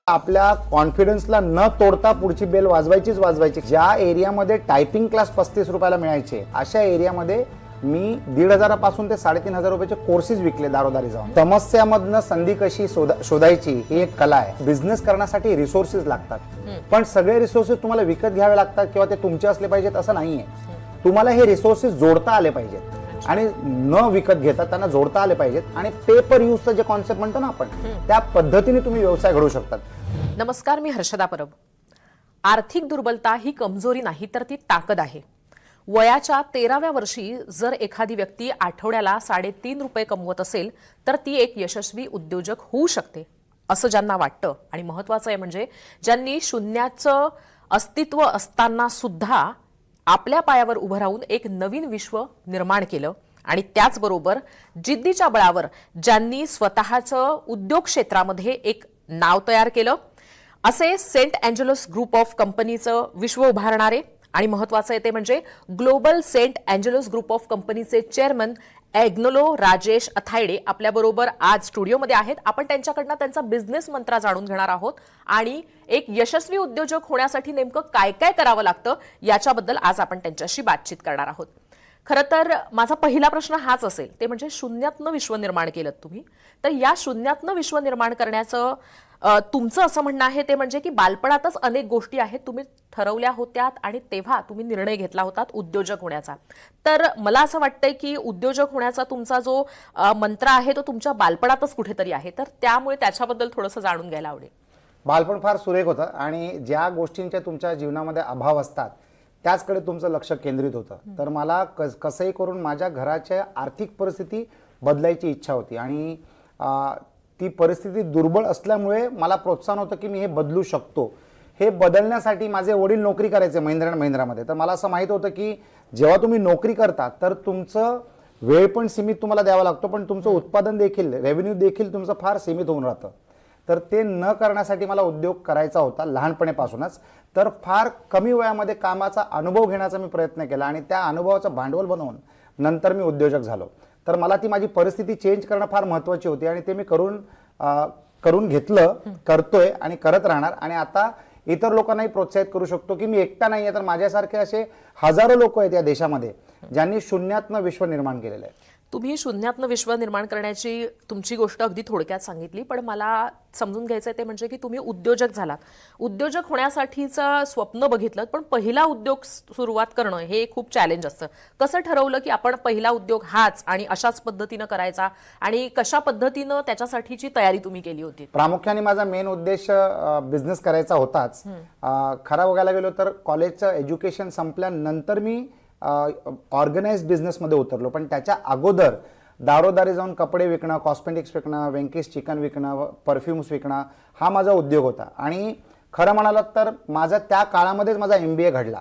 आपल्या कॉन्फिडन्सला न तोडता पुढची बेल वाजवायचीच वाजवायची। ज्या एरियामध्ये टायपिंग क्लास 35 रुपयाला मिळायचे अशा एरियामध्ये मी 1,500 पासून ते 3,500 रुपयाचे कोर्सेस विकले दारोदारी जाऊन। समस्यामधनं संधी कशी शोधायची ही एक कला आहे। बिझनेस करण्यासाठी रिसोर्सेस लागतात, पण सगळे रिसोर्सेस तुम्हाला विकत घ्यावे लागतात किंवा ते तुमचे असले पाहिजेत असं नाहीये। तुम्हाला हे रिसोर्सेस जोडता आले पाहिजेत आणि न विकत घेता त्यांना जोडता आले पाहिजेत आणि पे पर यूजचं जे कॉन्सेप्ट म्हणतो ना आपण, त्या पद्धतीने तुम्ही व्यवसाय घडवू शकतात। नमस्कार, मी हर्षदा परब। आर्थिक दुर्बलता ही कमजोरी नाही तर ती ताकद आहे। वयाच्या 13व्या वर्षी जर एखादी व्यक्ती आठवड्याला 3.5 रुपये कमवत असेल तर ती एक यशस्वी उद्योजक होऊ शकते असं ज्यांना वाटतं। आणि महत्त्वाचं आहे म्हणजे ज्यांनी शून्याचं अस्तित्व असताना सुद्धा आपल्या पायावर उभं राहून एक नवीन विश्व निर्माण केलं आणि त्याचबरोबर जिद्दीच्या बळावर ज्यांनी स्वतःचं उद्योग क्षेत्रामध्ये एक नाव तयार केलं, असे सेंट अँजेलोस ग्रुप ऑफ कंपनीचं विश्व उभारणारे आणि महत्त्वाचं आहे ते म्हणजे ग्लोबल सेंट अँजेलोस ग्रुप ऑफ कंपनीचे चेअरमन ॲग्नोलो राजेश अथायडे आपल्याबरोबर आज स्टुडिओमध्ये आहेत। आपण त्यांच्याकडनं त्यांचा बिझनेस मंत्र जाणून घेणार आहोत आणि एक यशस्वी उद्योजक होण्यासाठी नेमकं काय काय करावं लागतं याच्याबद्दल आज आपण त्यांच्याशी बातचीत करणार आहोत। खरं तर माझा पहिला प्रश्न हाच असेल, ते म्हणजे शून्यातनं विश्व निर्माण केलं तुम्ही, तर या शून्यातनं विश्व निर्माण करण्याचं तुमचं असं म्हणणं आहे ते म्हणजे की बालपणातच अनेक गोष्टी आहेत तुम्ही ठरवल्या होत्यात आणि तेव्हा तुम्ही निर्णय घेतला होता उद्योजक होण्याचा। तर मला असं वाटतंय की उद्योजक होण्याचा तुमचा जो मंत्र आहे तो तुमच्या बालपणातच कुठेतरी आहे, तर त्यामुळे त्याच्याबद्दल थोडंसं जाणून घ्यायला आवडेल। बालपण फार सुरेख होतं आणि ज्या गोष्टींच्या तुमच्या जीवनामध्ये अभाव असतात त्याचकडे तुमचं लक्ष केंद्रित होतं। तर मला कसंही करून माझ्या घराच्या आर्थिक परिस्थिती बदलायची इच्छा होती आणि ती परिस्थिती दुर्बळ असल्यामुळे मला प्रोत्साहन होतं की मी हे बदलू शकतो। हे बदलण्यासाठी माझे वडील नोकरी करायचे महिंद्रा अँड महिंद्रामध्ये। तर मला असं माहित होतं की जेव्हा तुम्ही नोकरी करता तर तुमचं वेळ पण सीमित तुम्हाला द्यावा लागतो, पण तुमचं उत्पादन देखील, रेव्हेन्यू देखील तुमचं फार सीमित होऊन राहतं। तर ते न करण्यासाठी मला उद्योग करायचा होता लहानपणापासूनच। तर फार कमी वयामध्ये कामाचा अनुभव घेण्याचा मी प्रयत्न केला आणि त्या अनुभवाचं भांडवल बनवून नंतर मी उद्योजक झालो। तर मला ती माझी परिस्थिती चेंज करणं फार महत्त्वाची होती आणि ते मी करून घेतलं, करतोय आणि करत राहणार। आणि आता इतर लोकांनाही प्रोत्साहित करू शकतो की मी एकटा नाही आहे, तर माझ्यासारखे असे हजारो लोक आहेत या देशामध्ये ज्यांनी शून्यातनं विश्व निर्माण केलेलं आहे। तुम्ही शून्यातनं विश्व निर्माण करण्याची तुमची गोष्ट अगदी थोडक्यात सांगितली, पण मला समजून घ्यायचं ते म्हणजे की तुम्ही उद्योजक झालात, उद्योजक होण्यासाठीचं स्वप्न बघितलं, पण पहिला उद्योग सुरुवात करणं हे खूप चॅलेंज असतं। कसं ठरवलं की आपण पहिला उद्योग हाच आणि अशाच पद्धतीनं करायचा आणि कशा पद्धतीनं त्याच्यासाठीची तयारी तुम्ही केली होती? प्रामुख्याने माझा मेन उद्देश बिझनेस करायचा होताच। खरं बघायला गेलो तर कॉलेजचं एज्युकेशन संपल्यानंतर मी ऑर्गनाइज बिझनेसमध्ये उतरलो, पण त्याच्या अगोदर दारोदारी जाऊन कपडे विकणं, कॉस्मेटिक्स विकणं, वेंकीज चिकन विकणं, परफ्युम्स विकणं हा माझा उद्योग होता। आणि खरं म्हणालात तर माझा त्या काळामध्येच माझा MBA घडला।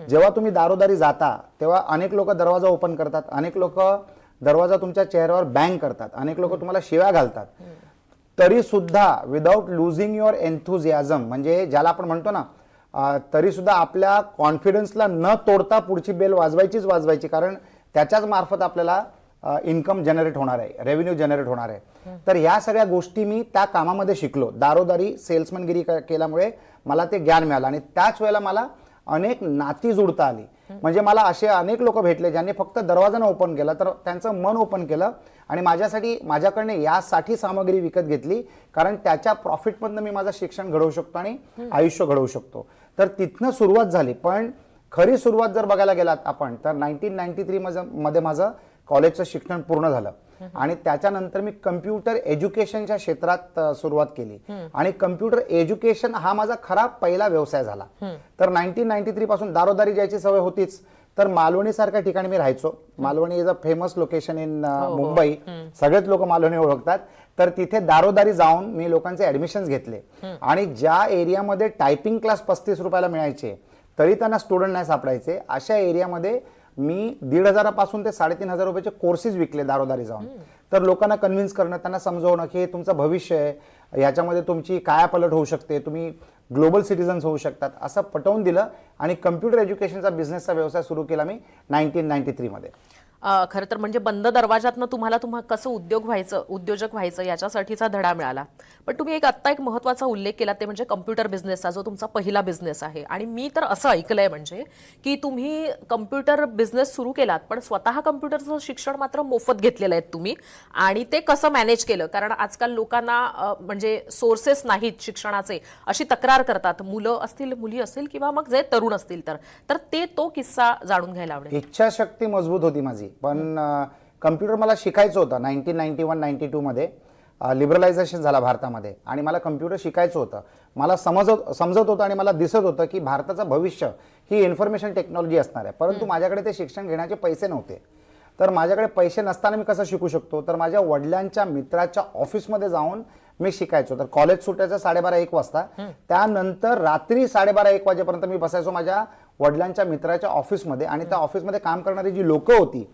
जेव्हा तुम्ही दारोदारी जाता तेव्हा अनेक लोक दरवाजा ओपन करतात, अनेक लोक दरवाजा तुमच्या चेहऱ्यावर बँग करतात, अनेक लोक तुम्हाला शिव्या घालतात, तरी सुद्धा विदाउट लुझिंग युअर एन्थुझियाझम, म्हणजे ज्याला आपण म्हणतो ना, तरी सुद्धा आपल्या कॉन्फिडन्सला न तोडता पुढची बेल वाजवायचीच वाजवायची, कारण त्याच्याच मार्फत आपल्याला इन्कम जनरेट होणार आहे, रेव्हेन्यू जनरेट होणार आहे। तर ह्या सगळ्या गोष्टी मी त्या कामामध्ये शिकलो। दारोदारी सेल्समनगिरी केल्यामुळे मला ते ज्ञान मिळालं आणि त्याच वेळेला मला अनेक नाती जुळता आली। म्हणजे मला असे अनेक लोक भेटले ज्यांनी फक्त दरवाजा ओपन केला तर त्यांचं मन ओपन केलं आणि माझ्याकडनं यासाठी सामग्री विकत घेतली, कारण त्याच्या प्रॉफिटमधनं मी माझं शिक्षण घडवू शकतो आणि आयुष्य घडवू शकतो। तर तिथनं सुरुवात झाली। पण खरी सुरुवात जर बघायला गेलात आपण तर 1993 मध्ये माझं कॉलेजचं शिक्षण पूर्ण झालं आणि त्याच्यानंतर मी कम्प्युटर एज्युकेशनच्या क्षेत्रात सुरुवात केली आणि कम्प्युटर एज्युकेशन हा माझा खरा पहिला व्यवसाय झाला। तर 1993 पासून दारोदारी जायची सवय होतीच, तर मालवणी सारख्या ठिकाणी मी राहायचो। Malvani is a famous location in Mumbai, सगळेच लोक मालवणी ओळखतात। तर तिथे दारोदारी जाऊन मी लोकांचे ऍडमिशन्स घेतले आणि ज्या एरियामध्ये टायपिंग क्लास 35 रुपयाला मिळायचे तरी त्यांना स्टुडंट नाही सापडायचे, अशा एरियामध्ये मी 1,500 पासून ते 3,500 रुपयाचे कोर्सेस विकले दारोदारी जाऊन। तर लोकांना कन्व्हिन्स करणं, त्यांना समजवणं की हे तुमचं भविष्य आहे, याच्यामध्ये तुमची कायापालट होऊ शकते, तुम्ही ग्लोबल सिटीजन्स होऊ शकतात, असं पटवून दिलं आणि कम्प्युटर एज्युकेशनचा बिझनेसचा व्यवसाय सुरू केला मी 1993 मध्ये। खरं तर म्हणजे बंद दरवाजातनं तुम्हाला कसं उद्योजक व्हायचं याच्यासाठीचा धडा मिळाला. पण तुम्ही आत्ता एक महत्त्वाचा उल्लेख केला ते म्हणजे कम्प्युटर बिझनेसचा, जो तुमचा पहिला बिझनेस आहे. आणि मी तर असं ऐकलंय म्हणजे की तुम्ही कम्प्युटर बिझनेस सुरू केलात, पण स्वतः कम्प्युटरचं शिक्षण मात्र मोफत घेतलेलं आहे तुम्ही. आणि ते कसं मॅनेज केलं? कारण आजकाल लोकांना म्हणजे सोर्सेस नाहीत शिक्षणाचे अशी तक्रार करतात, मुलं असतील, मुली असतील किंवा मग जे तरुण असतील तर तो किस्सा जाणून घ्यायला आवडेल. इच्छाशक्ती मजबूत होती माझी, पण कम्प्युटर मला शिकायचं होतं. 1991-92 मध्ये लिबरलायझेशन झाला भारतामध्ये आणि मला कम्प्युटर शिकायचं होतं. मला समजत होतं आणि मला दिसत होतं की भारताचं भविष्य ही इन्फॉर्मेशन टेक्नॉलॉजी असणार आहे. परंतु माझ्याकडे ते शिक्षण घेण्याचे पैसे नव्हते. तर माझ्याकडे पैसे नसताना मी कसं शिकू शकतो? तर माझ्या वडिलांच्या मित्राच्या ऑफिसमध्ये जाऊन मी शिकायचो. तर कॉलेज सुटायचं 12:30-1 वाजता. त्यानंतर रात्री 12:30-1 वाजेपर्यंत मी बसायचो माझ्या वडिलांच्या मित्राच्या ऑफिसमध्ये आणि त्या ऑफिसमध्ये काम करणारी जी लोकं होती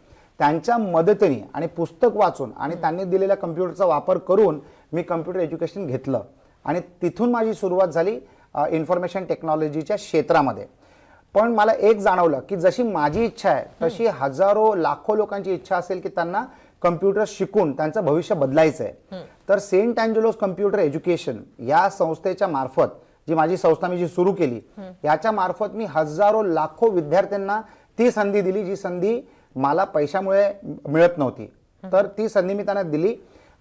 त्यांच्या मदतीने आणि पुस्तक वाचून आणि त्यांनी दिलेल्या कम्प्युटरचा वापर करून मी कम्प्युटर एज्युकेशन घेतलं आणि तिथून माझी सुरुवात झाली इन्फॉर्मेशन टेक्नॉलॉजीच्या क्षेत्रामध्ये. पण मला एक जाणवलं की जशी माझी इच्छा आहे तशी हजारो लाखो लोकांची इच्छा असेल की त्यांना कम्प्युटर शिकून त्यांचं भविष्य बदलायचं आहे. तर सेंट अँजेलोस कम्प्युटर एज्युकेशन या संस्थेच्या मार्फत, जी माझी संस्था मी जी सुरू केली, याच्या मार्फत मी हजारो लाखो विद्यार्थ्यांना ती संधी दिली जी संधी मला पैशामुळे मिळत नव्हती. तर ती संधी मी त्यांना दिली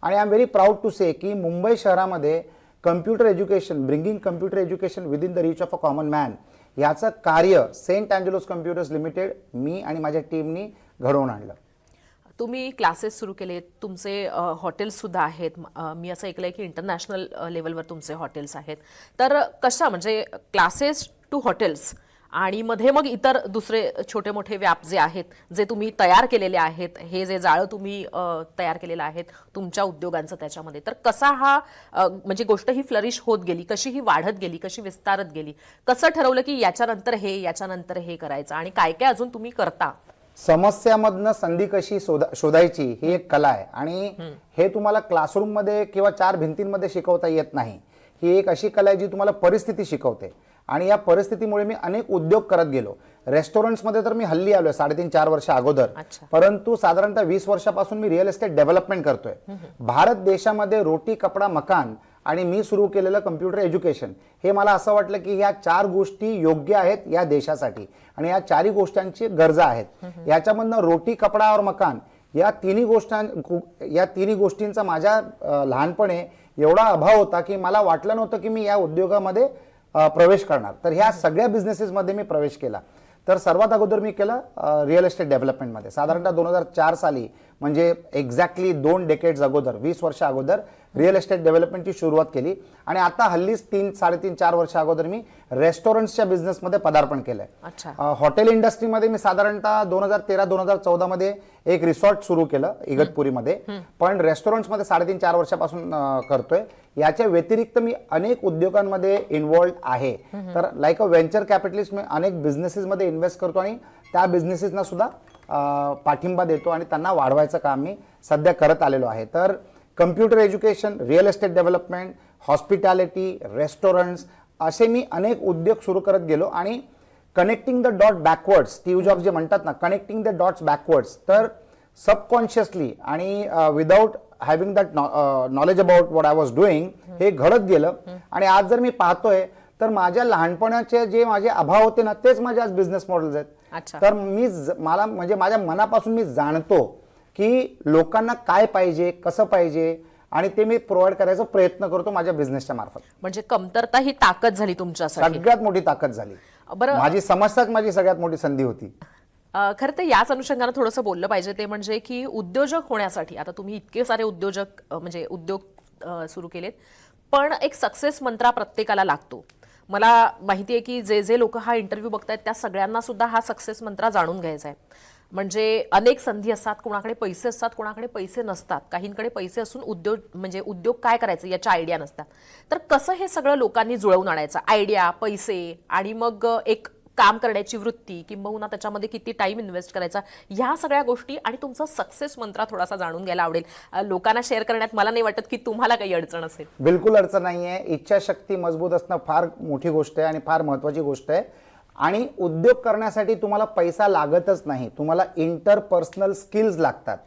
आणि I am very proud to say की मुंबई शहरामध्ये computer education, bringing computer education within the reach of a common man, याचं कार्य सेंट अँजेलोस कम्प्युटर्स लिमिटेड मी आणि माझ्या टीमनी घडवून आणलं. तुम्ही क्लासेस सुरू केले, तुमचे हॉटेल्स सुद्धा आहेत. मी असं ऐकलंय की इंटरनॅशनल लेवलवर तुमचे हॉटेल्स आहेत. तर कशा म्हणजे क्लासेस टू हॉटेल्स आणि मध्ये मग इतर दुसरे छोटे मोठे व्याप जे आहेत, जे तुम्ही तयार केलेले आहेत, हे जे जाळं तुम्ही तयार केलेलं आहे तुमच्या उद्योगांचं त्याच्यामध्ये, तर कसा हा म्हणजे गोष्ट ही फ्लरिश होत गेली, कशी ही वाढत गेली, कशी विस्तारत गेली, कसं ठरवलं की याच्यानंतर हे करायचं आणि काय काय अजून तुम्ही करता? समस्यामधनं संधी कशी शोधायची ही एक कला आहे आणि हे तुम्हाला क्लासरूम मध्ये किंवा 4 भिंतींमध्ये शिकवता येत नाही. ही एक अशी कला आहे जी तुम्हाला परिस्थिती शिकवते आणि या परिस्थितीमुळे मी अनेक उद्योग करत गेलो. रेस्टॉरंट्समध्ये तर मी हल्ली आलोय 3.5-4 वर्ष अगोदर, परंतु साधारणतः 20 वर्षापासून मी रिअल एस्टेट डेव्हलपमेंट करतोय. भारत देशामध्ये रोटी, कपडा, मकान आणि मी सुरू केलेलं कम्प्युटर एज्युकेशन, हे मला असं वाटलं की ह्या 4 गोष्टी योग्य आहेत या देशासाठी आणि या 4ही गोष्टींची गरजा आहेत. याच्यामधनं रोटी, कपडा और मकान या तिन्ही गोष्टींचा माझ्या लहानपणे एवढा अभाव होता की मला वाटलं नव्हतं की मी या उद्योगामध्ये प्रवेश करणार. तर ह्या सगळ्या बिझनेसेसमध्ये मी प्रवेश केला. तर सर्वात अगोदर मी केलं रिअल एस्टेट डेव्हलपमेंटमध्ये. साधारणतः 2004 साली म्हणजे एक्झॅक्टली 2 डेकेड्स अगोदर, 20 वर्ष अगोदर रिअल एस्टेट डेव्हलपमेंटची सुरुवात केली आणि आता हल्लीच 3-3.5 वर्ष अगोदर मी रेस्टॉरंट्सच्या बिझनेसमध्ये पदार्पण केलंय. हॉटेल इंडस्ट्रीमध्ये मी साधारणतः 2013-2014 मध्ये एक रिसॉर्ट सुरू केलं इगतपुरीमध्ये, पण रेस्टॉरंट्समध्ये 3.5-4 वर्षापासून करतोय. याच्या व्यतिरिक्त मी अनेक उद्योगांमध्ये इन्व्हॉल्ड आहे. तर लाईक अ व्हेंचर कॅपिटलिस्ट मी अनेक बिझनेसेसमध्ये इन्व्हेस्ट करतो आणि त्या बिझनेसेसना सुद्धा पाठिंबा देतो आणि त्यांना वाढवायचं काम मी सध्या करत आलेलो आहे. तर computer education, real estate development, hospitality, restaurants असे मी अनेक उद्योग सुरू करत गेलो आणि connecting the dot बॅकवर्ड्स, Steve jobs जे म्हणतात ना, कनेक्टिंग द डॉट्स बॅकवर्ड्स, तर सबकॉन्शियसली आणि without having that knowledge about what I was doing हे घडत गेलं. आणि आज जर मी पाहतोय तर माझ्या लहानपणाचे जे माझे अभाव होते ना, तेच माझे आज बिझनेस मॉडेल्स आहेत. तर मला म्हणजे माझ्या मनापासून मी जाणतो की लोकांना काय पाहिजे, कसं पाहिजे आणि ते मी प्रोव्हाइड करायचा प्रयत्न करतो माझ्या बिझनेसच्या मार्फत. म्हणजे कमतरता ही ताकद झाली तुमच्यासाठी, सगळ्यात मोठी ताकद झाली. माझी समस्याच माझी सगळ्यात मोठी संधी होती. खरं तर याच अनुषंगाने थोडंसं बोललं पाहिजे ते म्हणजे की उद्योजक होण्यासाठी आता तुम्ही इतके सारे उद्योग सुरू केलेत, पण एक सक्सेस मंत्रा प्रत्येकाला लागतो. मला माहिती आहे की जे लोक हा इंटरव्ह्यू बघतायत त्या सगळ्यांना सुद्धा हा सक्सेस मंत्रा जाणून घ्यायचा आहे. म्हणजे अनेक संधी असतात, कोणाकडे पैसे असतात, कोणाकडे पैसे नसतात, काहींकडे पैसे असून उद्योग काय करायचं याच्या आयडिया नसतात. तर कसं हे सगळं लोकांनी जुळवून आणायचं, आयडिया, पैसे आणि मग एक काम करण्याची वृत्ती किंबहुना त्याच्यामध्ये किती टाइम इन्व्हेस्ट करायचा, ह्या सगळ्या गोष्टी आणि तुमचा सक्सेस मंत्रा थोडासा जाणून घ्यायला आवडेल. लोकांना शेअर करण्यात मला नाही वाटत की तुम्हाला काही अडचण असेल. बिलकुल अडचण नाहीये. इच्छाशक्ती मजबूत असणं फार मोठी गोष्ट आहे आणि फार महत्वाची गोष्ट आहे. आणि उद्योग करण्यासाठी तुम्हाला पैसा लागतच नाही, तुम्हाला इंटरपर्सनल स्किल्स लागतात.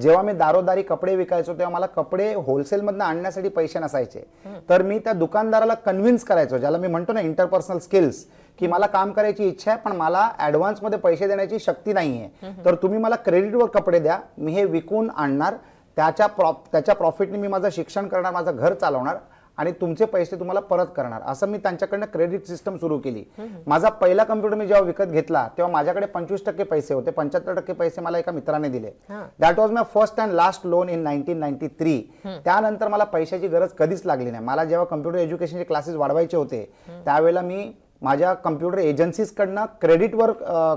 जेव्हा मी दारोदारी कपडे विकायचो तेव्हा मला कपडे होलसेलमधनं आणण्यासाठी पैसे नसायचे, तर मी त्या दुकानदाराला कन्व्हिन्स करायचो, ज्याला मी म्हणतो ना इंटरपर्सनल स्किल्स, की मला काम करायची इच्छा आहे पण मला ऍडव्हान्समध्ये पैसे देण्याची शक्ती नाहीये, तर तुम्ही मला क्रेडिटवर कपडे द्या, मी हे विकून आणणार, त्याच्या प्रॉफिटने मी माझं शिक्षण करणार, माझं घर चालवणार आणि तुमचे पैसे तुम्हाला परत करणार. असं मी त्यांच्याकडनं क्रेडिट सिस्टम सुरू केली. माझा पहिला कम्प्युटर मी जेव्हा विकत घेतला तेव्हा माझ्याकडे 25% पैसे होते, 75% पैसे मला एका मित्राने दिले. That was my first and last loan in 1993. त्यानंतर मला पैशाची गरज कधीच लागली नाही. मला जेव्हा कम्प्युटर एज्युकेशनचे क्लासेस वाढवायचे होते त्यावेळेला मी माझ्या कम्प्युटर एजन्सीजकडनं क्रेडिटवर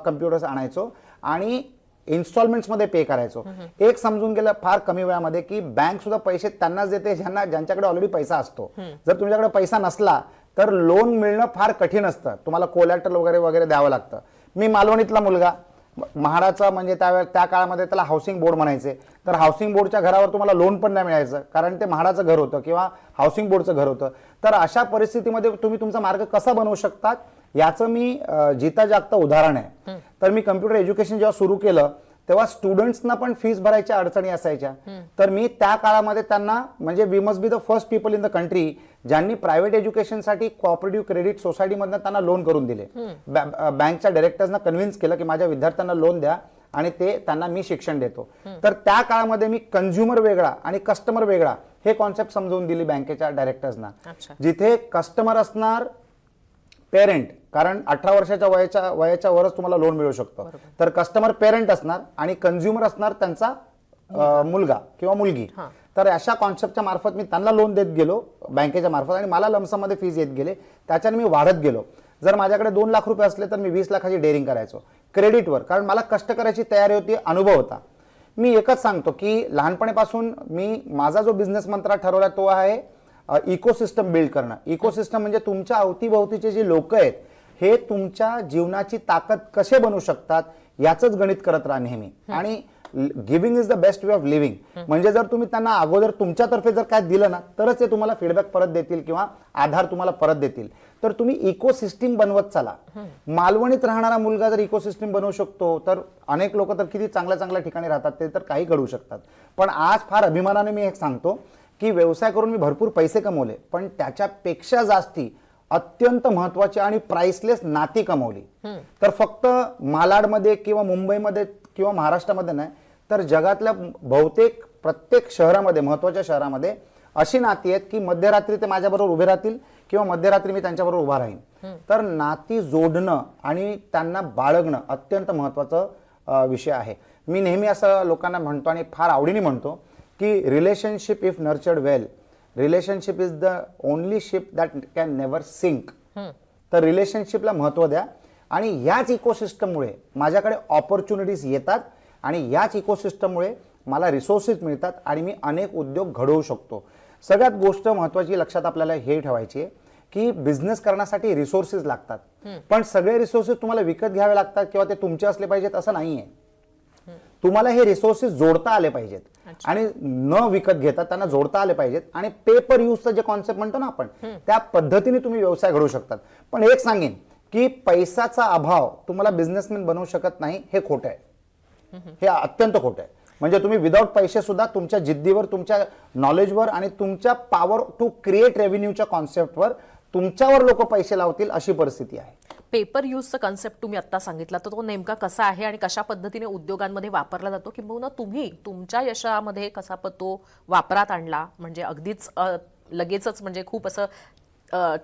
कम्प्युटर्स आणायचो आणि इन्स्टॉलमेंट्समध्ये पे करायचो. एक समजून गेलं फार कमी वेळामध्ये की बँक सुद्धा पैसे त्यांनाच देते ज्यांच्याकडे ऑलरेडी पैसा असतो. जर तुमच्याकडे पैसा नसला तर लोन मिळणं फार कठीण असतं, तुम्हाला कोलॅटरल वगैरे वगैरे द्यावं लागतं. मी मालवणीतला मुलगा, म्हाडाचा म्हणजे त्या काळामध्ये त्याला हाऊसिंग बोर्ड म्हणायचे, तर हाऊसिंग बोर्डच्या घरावर तुम्हाला लोन पण नाही मिळायचं कारण ते म्हाडाचं घर होतं किंवा हाऊसिंग बोर्डचं घर होतं. तर अशा परिस्थितीमध्ये तुम्ही तुमचा मार्ग कसा बनवू शकतात याचं मी जिता जागता उदाहरण आहे. तर मी कम्प्युटर एज्युकेशन जेव्हा सुरू केलं तेव्हा स्टुडंट्सना पण फीस भरायच्या अडचणी असायच्या, तर मी त्या काळामध्ये त्यांना म्हणजे we must be the first people in the country ज्यांनी प्रायव्हेट एज्युकेशनसाठी कोऑपरेटिव्ह क्रेडिट सोसायटीमधनं त्यांना लोन करून दिले. बँकच्या डायरेक्टर्सना कन्व्हिन्स केलं की माझ्या विद्यार्थ्यांना लोन द्या आणि त्यांना मी शिक्षण देतो. तर त्या काळामध्ये मी कंझ्युमर वेगळा आणि कस्टमर वेगळा हे कॉन्सेप्ट समजून दिली बँकेच्या डायरेक्टर्सना. जिथे कस्टमर असणार पेरेंट, कारण 18 वर्षाच्या वयाच्या वरच तुम्हाला लोन मिळू शकतं, तर कस्टमर पेरेंट असणार आणि कंझ्युमर असणार त्यांचा मुलगा किंवा मुलगी. तर अशा कॉन्सेप्टच्या मार्फत मी त्यांना लोन देत गेलो बँकेच्या मार्फत आणि मला लमसममध्ये फीज येत गेले, त्याच्याने मी वाढत गेलो. जर माझ्याकडे 2 लाख रुपये असले तर मी 20 लाखाची डेअरिंग करायचो क्रेडिटवर, कारण मला कष्ट करायची तयारी होती, अनुभव होता. मी एकच सांगतो की लहानपणीपासून मी माझा जो बिझनेस मंत्र ठरवला तो आहे इकोसिस्टम बिल्ड करणं. इकोसिस्टम म्हणजे तुमच्या अवतीभोवतीचे जे लोक आहेत हे तुमच्या जीवनाची ताकद कसे बनवू शकतात याचंच गणित करत राहा नेहमी. आणि giving is the best way of living. म्हणजे जर तुम्ही त्यांना अगोदर तुमच्यातर्फे जर काय दिलं ना तरच ते तुम्हाला फीडबॅक परत देतील किंवा आधार तुम्हाला परत देतील. तर तुम्ही इकोसिस्टम बनवत चला. मालवणीत राहणारा मुलगा जर इकोसिस्टम बनवू शकतो तर अनेक लोक तर किती चांगल्या चांगल्या ठिकाणी राहतात, ते तर काही घडू शकतात. पण आज फार अभिमानाने मी एक सांगतो की व्यवसाय करून मी भरपूर पैसे कमवले, पण त्याच्यापेक्षा जास्ती अत्यंत महत्वाची आणि प्राइसलेस नाती कमवली. तर फक्त मालाडमध्ये किंवा मुंबईमध्ये किंवा महाराष्ट्रामध्ये नाही तर जगातल्या बहुतेक प्रत्येक शहरामध्ये, महत्वाच्या शहरामध्ये अशी नाती आहेत की मध्यरात्री ते माझ्याबरोबर उभे राहतील किंवा मध्यरात्री मी त्यांच्याबरोबर उभा राहीन. तर नाती जोडणं आणि त्यांना बाळगणं अत्यंत महत्वाचा विषय आहे. मी नेहमी असं लोकांना म्हणतो आणि फार आवडीने म्हणतो की relationship if nurtured well, relationship is the only ship that can never sink. तर रिलेशनशिपला महत्व द्या आणि याच इकोसिस्टममुळे माझ्याकडे ऑपॉर्च्युनिटीज येतात आणि याच इकोसिस्टममुळे मला रिसोर्सेस मिळतात आणि मी अनेक उद्योग घडवू शकतो. सगळ्यात गोष्ट महत्वाची लक्षात आपल्याला हे ठेवायची आहे की बिझनेस करण्यासाठी रिसोर्सेस लागतात, पण सगळे रिसोर्सेस तुम्हाला विकत घ्यावे लागतात किंवा ते तुमचे असले पाहिजेत असं नाहीये. तुम्हाला हे रिसोर्सेस जोडता आले पाहिजेत आणि न विकत घेता त्यांना जोडता आले पाहिजेत आणि पे पर यूजचं जे कॉन्सेप्ट म्हणतो ना आपण त्या पद्धतीने तुम्ही व्यवसाय घडवू शकतात. पण एक सांगेन की पैशाचा अभाव तुम्हाला बिझनेसमॅन बनवू शकत नाही, हे खोटं आहे. हे अत्यंत खोटं आहे. म्हणजे तुम्ही विदाउट पैसे सुद्धा तुमच्या जिद्दीवर, तुमच्या नॉलेजवर आणि तुमच्या पॉवर टू क्रिएट रेव्हेन्यूच्या कॉन्सेप्टवर तुमच्यावर लोक पैसे लावतील अशी परिस्थिती आहे. पेपर यूजचा कन्सेप्ट तुम्ही आता सांगितला तर तो नेमका कसा आहे आणि कशा पद्धतीने उद्योगांमध्ये वापरला जातो, किंबहुना तुम्ही तुमच्या यशामध्ये कसा तो वापरात आणला, म्हणजे अगदीच लगेचच म्हणजे खूप असं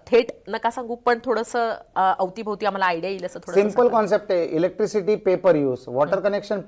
थेट नका सांगू पण थोडंसं अवतीभोवती आम्हाला आयडिया येईल असं थोडं सिंपल कॉन्सेप्ट आहे. Electricity paper use, water connection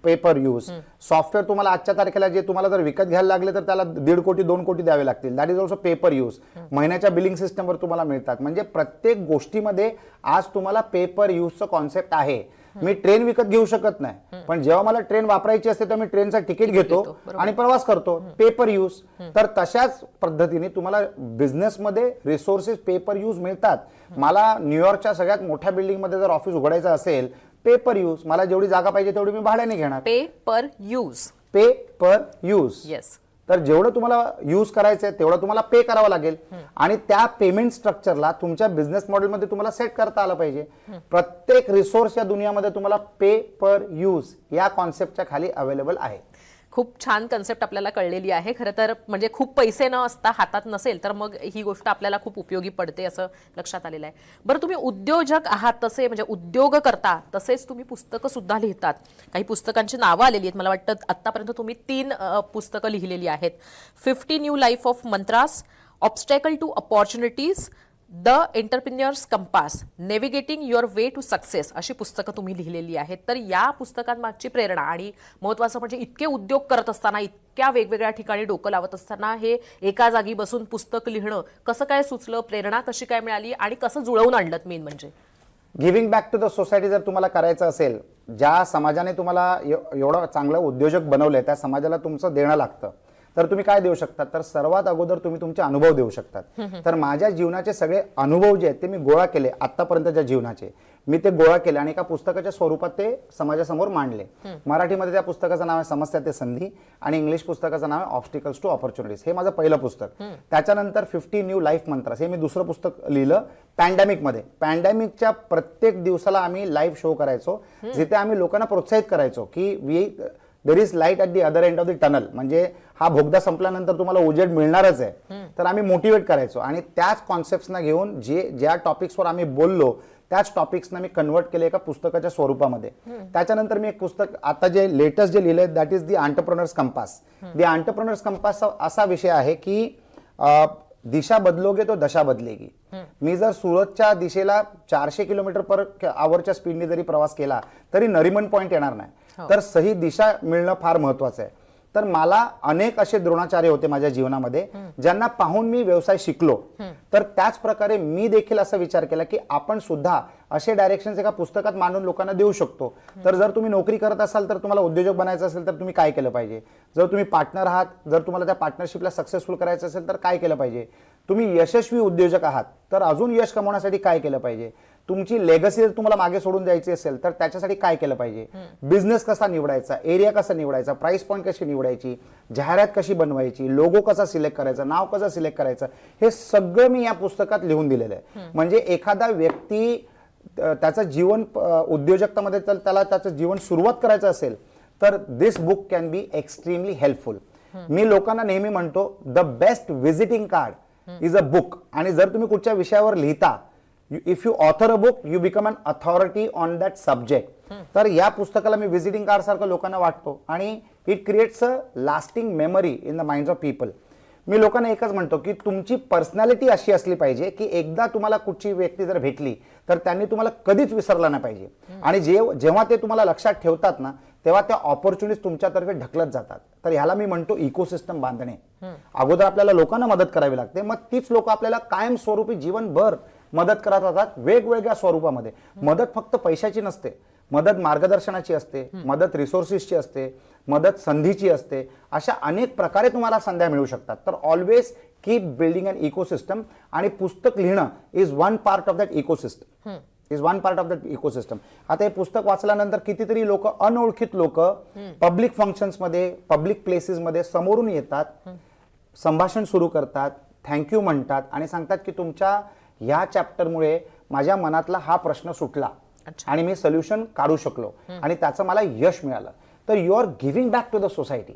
paper use, software तुम्हाला आजच्या तारखेला जे तुम्हाला जर विकत घ्यायला लागले तर त्याला 1.5 कोटी 2 कोटी द्यावे लागतील. That is also paper use. महिन्याच्या बिलिंग सिस्टमवर तुम्हाला मिळतात. म्हणजे प्रत्येक गोष्टीमध्ये आज तुम्हाला पेपर यूजचं कॉन्सेप्ट आहे. मी ट्रेन विकत घेऊ शकत नाही, पण जेव्हा मला ट्रेन वापरायची असते तेव्हा मी ट्रेनचं तिकीट घेतो आणि प्रवास करतो. Paper use. तर तशाच पद्धतीने तुम्हाला बिझनेसमध्ये रिसोर्सेस पेपर यूज मिळतात. मला न्यूयॉर्कच्या सगळ्यात मोठ्या बिल्डिंगमध्ये जर ऑफिस उघडायचं असेल, पेपर यूज. मला जेवढी जागा पाहिजे तेवढी मी भाड्याने घेणार. पे पर यूज. पे पर यूज. येस. तर जेवढं तुम्हाला यूज करायचंय तेवढं तुम्हाला पे करावं लागेल आणि त्या पेमेंट स्ट्रक्चरला तुमच्या बिझनेस मॉडेलमध्ये तुम्हाला सेट करता आलं पाहिजे. प्रत्येक रिसोर्स या दुनियामध्ये तुम्हाला पे पर यूज या कॉन्सेप्टच्या खाली अवेलेबल आहे. खूप छान कन्सेप्ट आपल्याला कळलेली आहे. खरं तर म्हणजे खूप पैसे न असता हातात नसेल तर मग ही गोष्ट आपल्याला खूप उपयोगी पडते असं लक्षात आलेलं आहे. बरं, तुम्ही उद्योजक आहात, तसे म्हणजे उद्योग करता, तसेच तुम्ही पुस्तकं सुद्धा लिहितात. काही पुस्तकांची नावं आलेली आहेत. मला वाटतं आतापर्यंत तुम्ही 3 पुस्तकं लिहिलेली आहेत. 50 new life of mantras, obstacle to opportunities, the entrepreneur's compass, navigating your way to success अशी पुस्तकं तुम्ही लिहिलेली आहेत. तर या पुस्तकांमागची प्रेरणा आणि महत्त्वाचं म्हणजे इतके उद्योग करत असताना, इतक्या वेगवेगळ्या ठिकाणी डोकं लावत असताना हे एका जागी बसून पुस्तक लिहिणं कसं काय सुचलं, प्रेरणा कशी काय मिळाली आणि कसं जुळवून आणलं मेन म्हणजे? Giving back to the society जर तुम्हाला करायचं असेल, ज्या समाजाने तुम्हाला एवढं चांगलं उद्योजक बनवलंय त्या समाजाला तुमचं देणं लागतं. तर तुम्ही काय देऊ शकता? तर सर्वात अगोदर तुम्ही तुमचे अनुभव देऊ शकतात. तर माझ्या जीवनाचे सगळे अनुभव जे आहेत ते मी गोळा केले, आतापर्यंतच्या जीवनाचे मी ते गोळा केले आणि एका पुस्तकाच्या स्वरूपात ते समाजासमोर मांडले. मराठीमध्ये त्या पुस्तकाचं नाव आहे समस्या ते संधी आणि इंग्लिश पुस्तकाचं नाव आहे ऑब्स्टिकल्स टू ऑपॉर्च्युनिटीज. हे माझं पहिलं पुस्तक. त्याच्यानंतर 50 न्यू लाईफ मंत्रास हे मी दुसरं पुस्तक लिहिलं पॅन्डेमिकमध्ये. पॅन्डेमिकच्या प्रत्येक दिवसाला आम्ही लाईव्ह शो करायचो, जिथे आम्ही लोकांना प्रोत्साहित करायचो की there is light at the other end of the tunnel, म्हणजे हा भोगदा संपल्यानंतर तुम्हाला उजेड मिळणारच आहे. तर आम्ही मोटिवेट करायचो आणि त्याच कॉन्सेप्ट्सना घेऊन ज्या टॉपिक्सवर आम्ही बोललो त्याच टॉपिक्सना मी कन्वर्ट केले एका पुस्तकाच्या स्वरूपामध्ये. त्याच्यानंतर मी एक पुस्तक आता जे लेटेस्ट जे लिहिलंय that is the entrepreneurs compass. The entrepreneurs compass असा विषय आहे की दिशा बदलोगे तो दशा बदलेगी. मी जर सुरतच्या दिशेला 400 किलोमीटर पर आवरच्या स्पीडने जरी प्रवास केला तरी नरिमन पॉइंट येणार नाही. तर सही दिशा मिळणं फार महत्वाचं आहे. तर मला अनेक असे द्रोणाचार्य होते माझ्या जीवनामध्ये ज्यांना पाहून मी व्यवसाय शिकलो. तर त्याच प्रकारे मी देखील असा विचार केला की आपण सुद्धा असे डायरेक्शन्स एका पुस्तकात मांडून लोकांना देऊ शकतो. तर जर तुम्ही नोकरी करत असाल तर तुम्हाला उद्योजक बनायचं असेल तर तुम्ही काय केलं पाहिजे, जर तुम्ही पार्टनर आहात, जर तुम्हाला त्या पार्टनरशिपला सक्सेसफुल करायचं असेल तर काय केलं पाहिजे, तुम्ही यशस्वी उद्योजक आहात तर अजून यश कमवण्यासाठी काय केलं पाहिजे, तुमची लेगसी जर तुम्हाला मागे सोडून द्यायची असेल तर त्याच्यासाठी काय केलं पाहिजे, बिझनेस कसा निवडायचा, एरिया कसा निवडायचा, प्राइस पॉईंट कशी निवडायची, जाहिरात कशी बनवायची, लोगो कसा सिलेक्ट करायचा, नाव कसं सिलेक्ट करायचं, हे सगळं मी या पुस्तकात लिहून दिलेलं आहे. म्हणजे एखादा व्यक्ती त्याचं जीवन उद्योजकतामध्ये त्याला त्याचं जीवन सुरुवात करायचं असेल तर this book can be extremely helpful. मी लोकांना नेहमी म्हणतो the best visiting card is a book. आणि जर तुम्ही कुठच्या विषयावर लिहिता, if you author a book you become an authority on that subject. तर या पुस्तकाला मी विजिटिंग कार्ड सारखं लोकांना वाटतो आणि it creates a lasting memory in the minds of people. मी लोकांना एकच म्हणतो की तुमची पर्सनॅलिटी अशी असली पाहिजे की एकदा तुम्हाला कुठची व्यक्ती जर भेटली तर त्यांनी तुम्हाला कधीच विसरला नाही पाहिजे. आणि जेव्हा ते तुम्हाला लक्षात ठेवतात ना तेव्हा त्या ऑपॉर्च्युनिटीज तुमच्यातर्फे ढकलत जातात. तर ह्याला मी म्हणतो इकोसिस्टम बांधणे. अगोदर आपल्याला लोकांना मदत करावी लागते, मग तीच लोक आपल्याला कायमस्वरूपी जीवनभर मदत करत राहतात वेगवेगळ्या स्वरूपामध्ये. मदत फक्त पैशाची नसते, मदत मार्गदर्शनाची असते, मदत रिसोर्सेसची असते, मदत संधीची असते. अशा अनेक प्रकारे तुम्हाला संध्या मिळू शकतात. तर always keep building an ecosystem. आणि पुस्तक लिहिणं is one part of that ecosystem. आता हे पुस्तक वाचल्यानंतर कितीतरी लोक, अनोळखित लोक पब्लिक फंक्शन्स मध्ये, पब्लिक प्लेसेस मध्ये समोरून येतात, संभाषण सुरू करतात, थँक्यू म्हणतात आणि सांगतात की तुमच्या या चॅप्टरमुळे माझ्या मनातला हा प्रश्न सुटला आणि मी सोल्युशन काढू शकलो आणि त्याचं मला यश मिळालं. तर you are giving back to the society.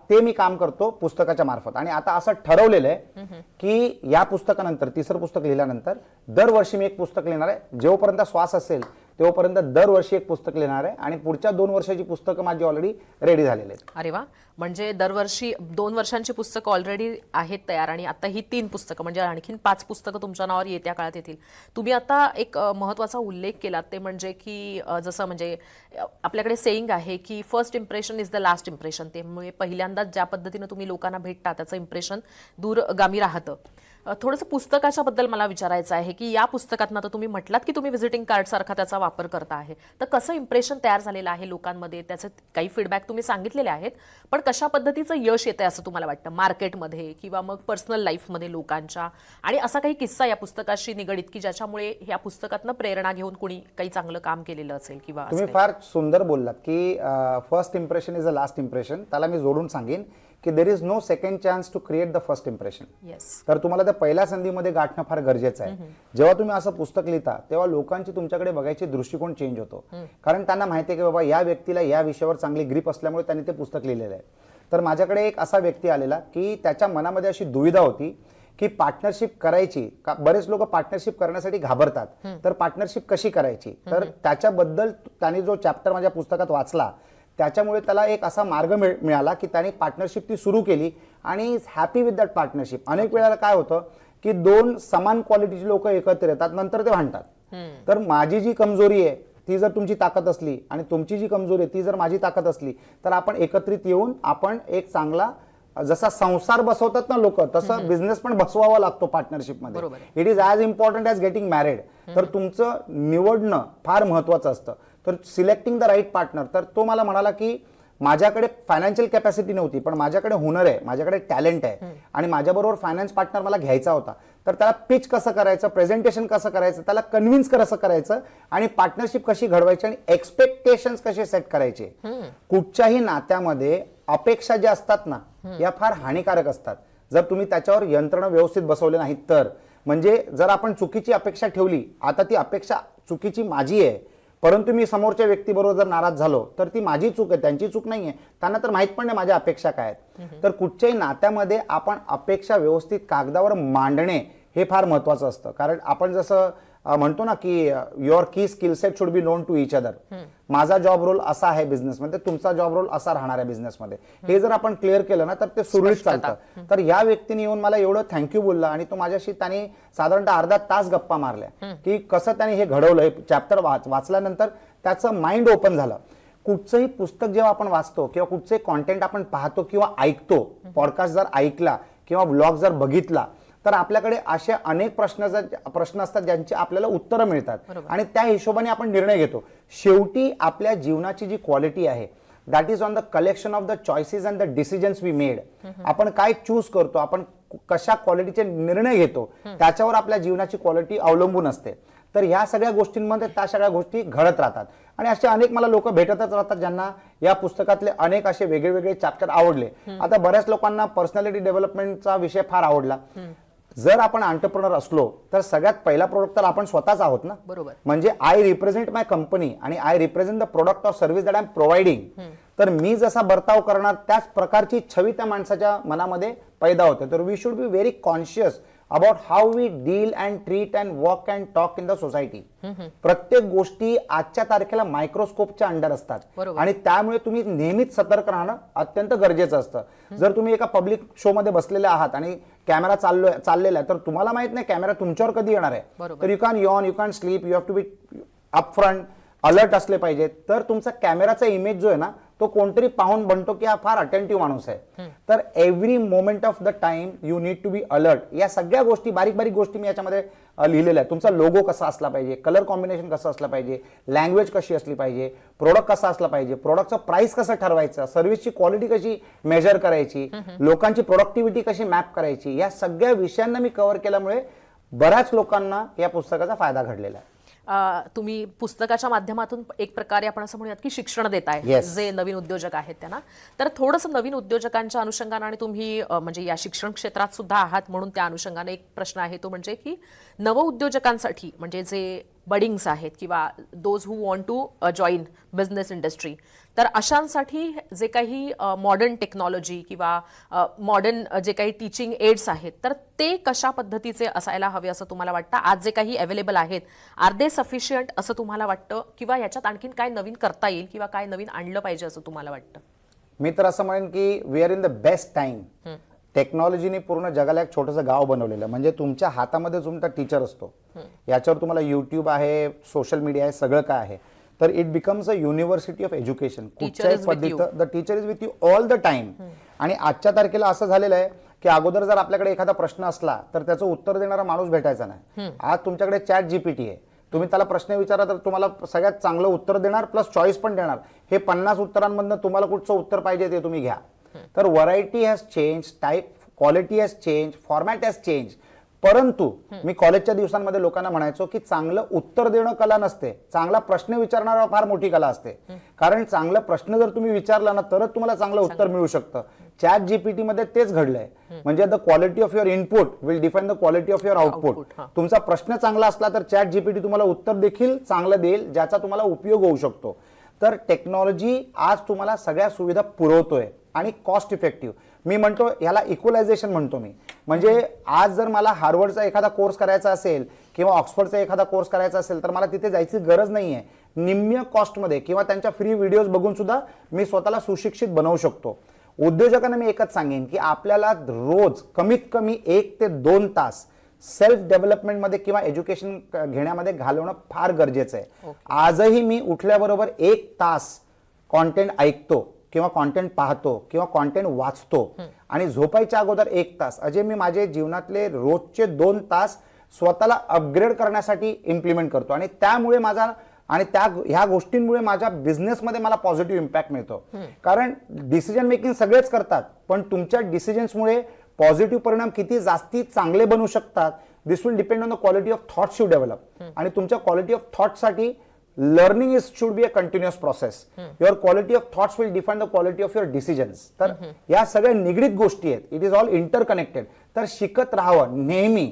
ते मी काम करतो पुस्तकाच्या मार्फत. आणि आता असं ठरवलेलं आहे की या पुस्तकानंतर, तिसरं पुस्तक लिहिल्यानंतर दरवर्षी मी एक पुस्तक लिहिणार आहे. जेव्हापर्यंत श्वास असेल तेव्हापर्यंत दरवर्षी एक पुस्तक लिहिणार आहे आणि पुढच्या 2 वर्षाची पुस्तकं माझी ऑलरेडी रेडी झालेली आहेत. अरे वा, म्हणजे दरवर्षी 2 वर्षांची पुस्तकं ऑलरेडी आहेत तयार आणि आता ही 3 पुस्तकं म्हणजे आणखीन 5 पुस्तकं तुमच्या नावावर येत्या काळात येतील. तुम्ही आता एक महत्त्वाचा उल्लेख केलात ते म्हणजे की जसं म्हणजे आपल्याकडे सेईंग आहे की first impression is the last impression. त्यामुळे पहिल्यांदाच ज्या पद्धतीनं तुम्ही लोकांना भेटता त्याचं इम्प्रेशन दूरगामी राहतं. थोडंसं पुस्तकाच्या बद्दल मला विचारायचं आहे की या पुस्तकातनं तर तुम्ही म्हटलात की तुम्ही व्हिजिटिंग कार्ड सारखा त्याचा वापर करता आहे, तर कसं इम्प्रेशन तयार झालेलं आहे लोकांमध्ये, त्याचे काही फीडबॅक तुम्ही सांगितलेले आहेत, पण कशा पद्धतीचं यश येतंय असं तुम्हाला वाटतं मार्केटमध्ये किंवा मग पर्सनल लाईफमध्ये लोकांच्या, आणि असा काही किस्सा या पुस्तकाशी निगडीत की ज्याच्यामुळे या पुस्तकातनं प्रेरणा घेऊन कोणी काही चांगलं काम केलेलं असेल किंवा? तुम्ही फार सुंदर बोललात की first impression is a last impression. त्याला मी जोडून सांगेन की there is no second chance to create the first impression. Yes. तर तुम्हाला त्या पहिल्या संधीमध्ये गाठणं फार गरजेचं आहे. जेव्हा तुम्ही असं पुस्तक लिहिता तेव्हा लोकांची तुमच्याकडे बघायची दृष्टिकोन चेंज होतो, कारण त्यांना माहिती आहे की बाबा या व्यक्तीला या विषयावर चांगली ग्रीप असल्यामुळे त्यांनी ते पुस्तक लिहिलेलं आहे. तर माझ्याकडे एक असा व्यक्ती आलेला की त्याच्या मनामध्ये अशी दुविधा होती की पार्टनरशिप करायची का. बरेच लोक पार्टनरशिप करण्यासाठी घाबरतात, तर पार्टनरशिप कशी करायची. तर त्याच्याबद्दल त्याने जो चॅप्टर माझ्या पुस्तकात वाचला त्याच्यामुळे त्याला एक असा मार्ग मिळाला की त्याने पार्टनरशिप ती सुरू केली आणि हॅपी विथ दॅट पार्टनरशिप. अनेक वेळेला काय होतं की दोन समान क्वालिटीची लोक एकत्र येतात, नंतर ते भांडतात. तर माझी जी कमजोरी आहे ती जर तुमची ताकद असली आणि तुमची जी कमजोरी आहे ती जर माझी ताकद असली तर आपण एकत्रित येऊन आपण एक चांगला, जसा संसार बसवतात ना लोक, तसं बिझनेस पण बसवावा लागतो पार्टनरशिपमध्ये. It is as important as getting married. तर तुमचं निवडणं फार महत्वाचं असतं. तर सिलेक्टिंग द राईट पार्टनर. तर तो मला म्हणाला की माझ्याकडे फायनान्शियल कॅपॅसिटी नव्हती, पण माझ्याकडे हुनर आहे, माझ्याकडे टॅलेंट आहे आणि माझ्याबरोबर फायनान्स पार्टनर मला घ्यायचा होता. तर त्याला पिच कसं करायचं, प्रेझेंटेशन कसं करायचं, त्याला कन्व्हिन्स कसं करायचं आणि पार्टनरशिप कशी घडवायची आणि एक्सपेक्टेशन्स कसे सेट करायचे. कुठच्याही नात्यामध्ये अपेक्षा ज्या असतात ना या फार हानिकारक असतात जर तुम्ही त्याच्यावर यंत्रणा व्यवस्थित बसवले नाहीत तर. म्हणजे जर आपण चुकीची अपेक्षा ठेवली, आता ती अपेक्षा चुकीची माझी आहे, परंतु मी समोरच्या व्यक्तीबरोबर जर नाराज झालो तर ती माझी चूक आहे, त्यांची चूक नाहीये. त्यांना तर माहित पण नाही माझ्या अपेक्षा काय आहेत. तर कुठच्याही नात्यामध्ये आपण अपेक्षा व्यवस्थित कागदावर मांडणे हे फार महत्वाचं असतं. कारण आपण जसं म्हणतो ना की your key skill set should be known to each other. माझा जॉब रोल असा आहे बिझनेसमध्ये, तुमचा जॉब रोल असा राहणार आहे बिझनेसमध्ये, हे जर आपण क्लिअर केलं ना तर ते सुरळीत चालतं. तर या व्यक्तीने येऊन मला एवढं थँक्यू बोलला आणि तो माझ्याशी त्याने साधारणतः अर्धा तास गप्पा मारल्या की कसं त्याने हे घडवलं. हे चॅप्टर वाचल्यानंतर त्याचं माइंड ओपन झालं. कुठचंही पुस्तक जेव्हा आपण वाचतो किंवा कुठचंही कॉन्टेंट आपण पाहतो किंवा ऐकतो, पॉडकास्ट जर ऐकला किंवा ब्लॉग जर बघितला तर आपल्याकडे असे अनेक प्रश्न असतात ज्यांची आपल्याला उत्तरं मिळतात आणि त्या हिशोबाने आपण निर्णय घेतो. शेवटी आपल्या जीवनाची जी क्वालिटी आहे that is on the collection of the choices and the decisions we made. आपण काय चूज करतो, आपण कशा क्वालिटीचे निर्णय घेतो त्याच्यावर आपल्या जीवनाची क्वालिटी अवलंबून असते. तर ह्या सगळ्या गोष्टींमध्ये त्या सगळ्या गोष्टी घडत राहतात आणि असे अनेक मला लोक भेटतच राहतात ज्यांना या पुस्तकातले अनेक असे वेगळे वेगळे चॅप्टर आवडले. आता बऱ्याच लोकांना पर्सनॅलिटी डेव्हलपमेंटचा विषय फार आवडला. जर आपण एंटरप्रेन्योर असलो तर सगळ्यात पहिला प्रोडक्ट तर आपण स्वतःच आहोत ना. बरोबर. म्हणजे आय रिप्रेझेंट माय कंपनी आणि I represent the product of service that I am providing. तर मी जसा बर्ताव करणार त्याच प्रकारची छवी त्या माणसाच्या मनामध्ये पैदा होते. तर we should be very conscious about how we deal and treat and walk and talk in the society. प्रत्येक गोष्टी आजच्या तारखेला मायक्रोस्कोपच्या अंडर असतात आणि त्यामुळे तुम्ही नेहमीच सतर्क राहणं अत्यंत गरजेचं असतं. जर तुम्ही एका पब्लिक शो मध्ये बसलेले आहात आणि कॅमेरा चाललेला आहे तर तुम्हाला माहित नाही कॅमेरा तुमच्यावर कधी येणार आहे. तर you can yawn, you can sleep, you have to be upfront, alert असले पाहिजे. तर तुमचा कॅमेराचा इमेज जो आहे ना तो कोणतरी पाहून बनतो की हा फार अटेंटिव्ह माणूस आहे. तर every moment of the time you need to be alert. या सगळ्या गोष्टी, बारीक बारीक गोष्टी मी याच्यामध्ये लिहिलेल्या आहेत. तुमचा लोगो कसा असला पाहिजे, कलर कॉम्बिनेशन कसं असलं पाहिजे, लँग्वेज कशी असली पाहिजे, प्रोडक्ट कसा असला पाहिजे, प्रोडक्टचं प्राइस कसं ठरवायचं, सर्व्हिसची क्वालिटी कशी मेजर करायची, लोकांची प्रोडक्टिव्हिटी कशी मॅप करायची, या सगळ्या विषयांना मी कव्हर केल्यामुळे बऱ्याच लोकांना या पुस्तकाचा फायदा घडलेला आहे. तुम्ही पुस्तकाच्या माध्यमातून एक प्रकारे आपण असं म्हणूयात की शिक्षण देताय जे नवीन उद्योजक आहेत त्यांना. तर थोडंसं नवीन उद्योजकांच्या अनुषंगाने आणि तुम्ही म्हणजे या शिक्षण क्षेत्रात सुद्धा आहात म्हणून त्या अनुषंगाने एक प्रश्न आहे तो म्हणजे की नव उद्योजकांसाठी म्हणजे जे बडिंग्स आहेत किंवा those who want to join business industry, तर अशांसाठी जे काही मॉडर्न टेक्नॉलॉजी किंवा मॉडर्न जे काही टीचिंग एड्स आहेत तर ते कशा पद्धतीचे असायला हवे असं तुम्हाला वाटतं? आज जे काही अवेलेबल आहेत आर दे सफिशियंट असं तुम्हाला वाटतं किंवा याच्यात आणखीन काय नवीन करता येईल किंवा काय नवीन आणलं पाहिजे असं तुम्हाला वाटतं? मी तर असं म्हणेन की we are in the best time. टेक्नॉलॉजीने पूर्ण जगाला एक छोटंसं गाव बनवलेलं. म्हणजे तुमच्या हातामध्ये तुमचा टीचर असतो, याच्यावर तुम्हाला युट्यूब आहे, सोशल मीडिया आहे, सगळं काय आहे. तर it becomes a university of education. कुठच्याही पद्धतीचं the teacher is with you all the time. आणि आजच्या तारखेला असं झालेलं आहे की अगोदर जर आपल्याकडे एखादा प्रश्न असला तर त्याचं उत्तर देणारा माणूस भेटायचा नाही. आज तुमच्याकडे चॅट जीपीटी आहे, तुम्ही त्याला प्रश्न विचारा तर तुम्हाला सगळ्यात चांगलं उत्तर देणार प्लस चॉईस पण देणार. हे 50 उत्तरांमधनं तुम्हाला कुठचं उत्तर पाहिजे ते तुम्ही घ्या. तर variety has change, type quality has change, format has change. परंतु मी कॉलेजच्या दिवसांमध्ये लोकांना म्हणायचो की चांगलं उत्तर देणं कला नसते, चांगला प्रश्न विचारणारा फार मोठी कला असते. कारण चांगला प्रश्न जर तुम्ही विचारला ना तरच तुम्हाला चांगलं उत्तर मिळू शकतं. चॅट जीपीटी मध्ये तेच घडलंय. म्हणजे the quality of your input will define the quality of your output. तुमचा प्रश्न चांगला असला तर चॅट जीपीटी तुम्हाला उत्तर देखील चांगलं देईल, ज्याचा तुम्हाला उपयोग होऊ शकतो. तर टेक्नॉलॉजी आज तुम्हाला सगळ्या सुविधा पुरवतोय आणि कॉस्ट इफेक्टिव्ह. मी म्हणतो याला इक्वलायझेशन म्हणतो मी. म्हणजे आज जर मला हार्वर्डचा एखादा कोर्स करायचा असेल किंवा ऑक्सफर्डचा एखादा कोर्स करायचा असेल तर मला तिथे जायची गरज नाहीये. निम्म्य कॉस्टमध्ये किंवा त्यांच्या फ्री व्हिडिओज बघून सुद्धा मी स्वतःला सुशिक्षित बनवू शकतो. उद्योजकांना मी एकच सांगेन की आपल्याला रोज कमीत कमी 1 ते 2 तास सेल्फ डेव्हलपमेंटमध्ये किंवा एज्युकेशन घेण्यामध्ये घालवणं फार गरजेचं आहे. आजही मी उठल्याबरोबर 1 तास कॉन्टेंट ऐकतो किंवा कॉन्टेंट पाहतो किंवा कॉन्टेंट वाचतो आणि झोपायच्या अगोदर 1 तास असे मी माझे जीवनातले रोजचे 2 तास स्वतःला अपग्रेड करण्यासाठी इम्प्लिमेंट करतो. आणि त्यामुळे माझा आणि ह्या गोष्टींमुळे माझ्या बिझनेसमध्ये मला पॉझिटिव्ह इम्पॅक्ट मिळतो. कारण डिसिजन मेकिंग सगळेच करतात, पण तुमच्या डिसिजन्समुळे पॉझिटिव्ह परिणाम किती जास्ती चांगले बनू शकतात this will depend on the quality of thoughts you develop. आणि तुमच्या क्वालिटी ऑफ थॉट्ससाठी learning should be a continuous process. Your quality of thoughts will define the quality of your decisions. तर या सगळ्या निगडीत गोष्टी आहेत. It is all interconnected. तर शिकत राहावं नेहमी.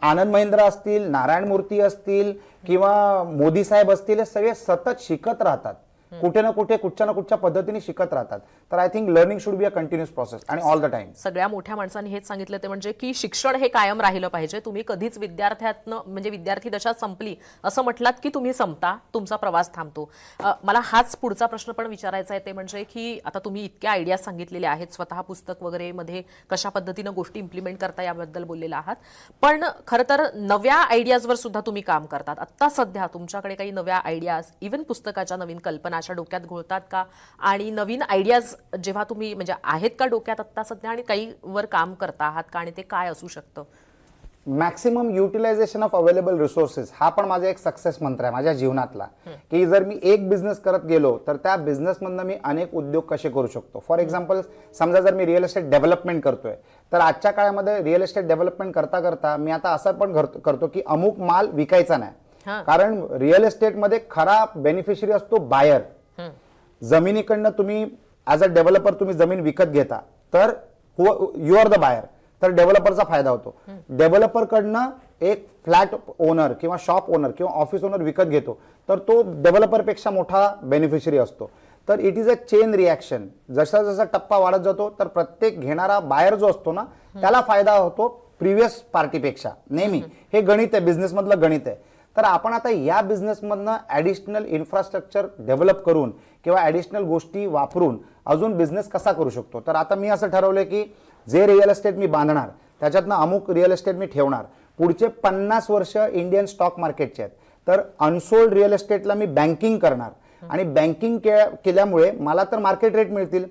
आनंद महिंद्रा असतील, नारायण मूर्ती असतील किंवा मोदी साहेब असतील, हे सगळे सतत शिकत राहतात. कुठे ना कुठे कुठच्या ना कुठच्या पद्धतीने शिकत राहतात. तर I think learning should be a continuous process आणि ऑल द टाइम. सगळ्या मोठ्या माणसांनी हेच सांगितलं ते म्हणजे की शिक्षण हे कायम राहिलं पाहिजे. तुम्ही कधीच विद्यार्थ्यातनं म्हणजे विद्यार्थी दशा संपली असं म्हटलात की तुम्ही संपता, तुमचा प्रवास थांबतो. मला हाच पुढचा प्रश्न पण विचारायचा आहे ते म्हणजे की आता तुम्ही इतक्या आयडिया सांगितलेल्या आहेत, स्वतः पुस्तक वगैरे मध्ये कशा पद्धतीनं गोष्टी इम्प्लिमेंट करता याबद्दल बोललेला आहात, पण खरं तर नव्या आयडियाजवर सुद्धा तुम्ही काम करतात. आता सध्या तुमच्याकडे काही नव्या आयडियाज, इव्हन पुस्तकाच्या नवीन कल्पना डोक्यात घोळतात का? आणि नवीन आयडियाज जेव्हा तुम्ही म्हणजे आहेत का डोक्यात आता सध्या आणि काही वर काम करता आहात का, आणि ते काय असू शकतं? Maximum utilization of available resources हा पण माझा एक सक्सेस मंत्र आहे माझ्या जीवनातला. की जर मी एक बिझनेस करत गेलो तर त्या बिझनेसमधनं मी अनेक उद्योग कसे करू शकतो. फॉर एक्झाम्पल समजा जर मी रिअल एस्टेट डेव्हलपमेंट करतोय तर आजच्या काळामध्ये रिअल एस्टेट डेव्हलपमेंट करता करता मी आता असं पण करतो की अमुक माल विकायचा नाही. कारण रिअल एस्टेटमध्ये खरा बेनिफिशरी असतो बायर. जमिनीकडनं तुम्ही ॲज अ डेव्हलपर तुम्ही जमीन विकत घेता तर यू आर द बायर. तर डेव्हलपरचा फायदा होतो. डेव्हलपरकडनं एक फ्लॅट ओनर किंवा शॉप ओनर किंवा ऑफिस ओनर विकत घेतो तर तो डेव्हलपरपेक्षा मोठा बेनिफिशरी असतो. तर it is a chain reaction. जसा जसा टप्पा वाढत जातो तर प्रत्येक घेणारा बायर जो असतो ना त्याला फायदा होतो प्रिव्हियस पार्टीपेक्षा. नेहमी हे गणित आहे, बिझनेसमधलं गणित आहे. तर आपण आता या बिझनेसमधनं ॲडिशनल इन्फ्रास्ट्रक्चर डेव्हलप करून किंवा ॲडिशनल गोष्टी वापरून अजून बिझनेस कसा करू शकतो. तर आता मी असं ठरवलंय की जे रिअल एस्टेट मी बांधणार त्याच्यातनं अमुक रिअल एस्टेट मी ठेवणार. पुढचे 50 वर्ष इंडियन स्टॉक मार्केटचे आहेत. तर अनसोल्ड रिअल एस्टेटला मी बँकिंग करणार आणि बँकिंग केल्यामुळे मला तर मार्केट रेट मिळतील.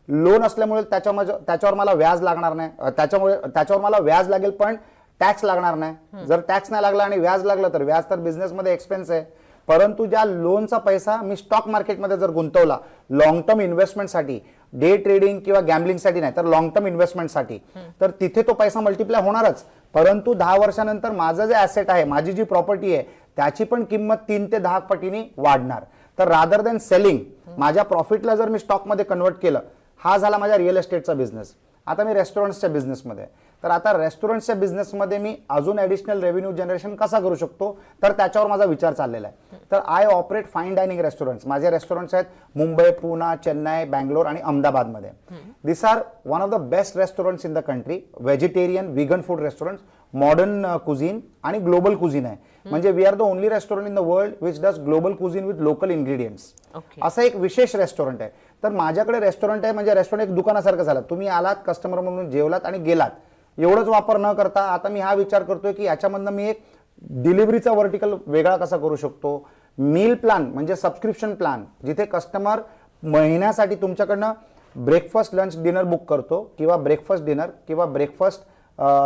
लोन असल्यामुळे त्याच्यावर मला व्याज लागणार नाही. त्याच्यावर मला व्याज लागेल पण टॅक्स लागणार नाही. जर टॅक्स नाही लागला आणि व्याज लागलं तर व्याज तर बिझनेसमध्ये एक्सपेन्स आहे. परंतु ज्या लोनचा पैसा मी स्टॉक मार्केटमध्ये जर गुंतवला लॉंग टर्म इन्व्हेस्टमेंटसाठी, डे ट्रेडिंग किंवा गॅम्बलिंगसाठी नाही तर लॉंग टर्म इन्व्हेस्टमेंटसाठी, तर तिथे तो पैसा मल्टिप्लाय होणारच. परंतु 10 वर्षानंतर माझं जे ॲसेट आहे, माझी जी प्रॉपर्टी आहे त्याची पण किंमत 3 ते 10 पटीने वाढणार. तर रादर दॅन सेलिंग माझ्या प्रॉफिटला जर मी स्टॉकमध्ये कन्वर्ट केलं, हा झाला माझ्या रिअल एस्टेटचा बिझनेस. आता मी रेस्टॉरंट्सच्या बिझनेसमध्ये. तर आता रेस्टॉरंट्सच्या बिझनेसमध्ये मी अजून ॲडिशनल रेव्हेन्यू जनरेशन कसा करू शकतो तर त्याच्यावर माझा विचार चाललेला आहे. तर I operate fine dining restaurants. माझे रेस्टॉरंट्स आहेत मुंबई, पुणे, चेन्नई, बँगलोर आणि अहमदाबादमध्ये. This are one of the best restaurants in the country. Vegetarian, vegan food restaurants, modern cuisine आणि ग्लोबल कुझिन आहे. म्हणजे we are the only restaurant in the world which does global cuisine with local ingredients. असं एक विशेष restaurant आहे. तर माझ्याकडे restaurant आहे म्हणजे रेस्टॉरंट एक दुकानासारखं झालं. तुम्ही आलात, कस्टमर म्हणून जेवलात आणि गेलात, एवढंच वापर न करता आता मी हा विचार करतोय की याच्यामधनं मी एक डिलिव्हरीचा व्हर्टिकल वेगळा कसा करू शकतो. मील प्लॅन म्हणजे सबस्क्रिप्शन प्लॅन, जिथे कस्टमर महिन्यासाठी तुमच्याकडनं ब्रेकफास्ट लंच डिनर बुक करतो किंवा ब्रेकफास्ट डिनर किंवा ब्रेकफास्ट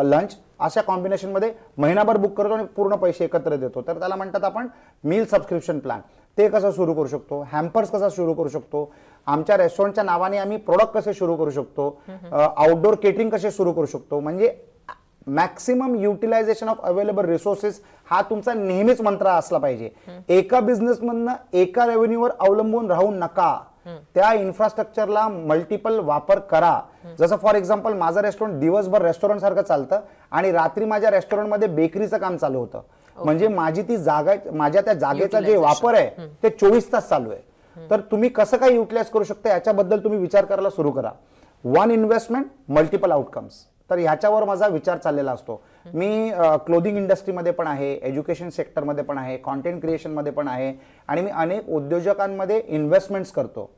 लंच अशा कॉम्बिनेशनमध्ये महिनाभर बुक करतो आणि पूर्ण पैसे एकत्र देतो. तर त्याला म्हणतात आपण मील सबस्क्रिप्शन प्लॅन. ते कसं सुरू करू शकतो, हॅम्पर्स कसा सुरू करू शकतो, आमच्या रेस्टॉरंटच्या नावाने आम्ही प्रोडक्ट कसे सुरू करू शकतो, आउटडोर केटरिंग कसे सुरू करू शकतो. म्हणजे maximum utilization of available resources हा तुमचा नेहमीच मंत्र असला पाहिजे. एका बिझनेसमधनं एका रेव्हेन्यूवर अवलंबून राहू नका. त्या इन्फ्रास्ट्रक्चरला मल्टिपल वापर करा. जसं फॉर एक्झाम्पल माझं रेस्टॉरंट दिवसभर रेस्टॉरंट सारखं चालतं आणि रात्री माझ्या रेस्टॉरंटमध्ये बेकरीचं काम चालू होतं. म्हणजे माझी ती जागा, माझ्या त्या जागेचा जे वापर आहे ते 24 तास चालू आहे. तर तुम्ही कसं काय युटिलाइज करू शकता याच्याबद्दल तुम्ही विचार करायला सुरू करा. One investment multiple outcomes. तर ह्याच्यावर माझा विचार चाललेला असतो. मी क्लोदिंग इंडस्ट्रीमध्ये पण आहे, एज्युकेशन सेक्टरमध्ये पण आहे, कॉन्टेंट क्रिएशनमध्ये पण आहे आणि मी अनेक उद्योजकांमध्ये इन्व्हेस्टमेंट्स करतो.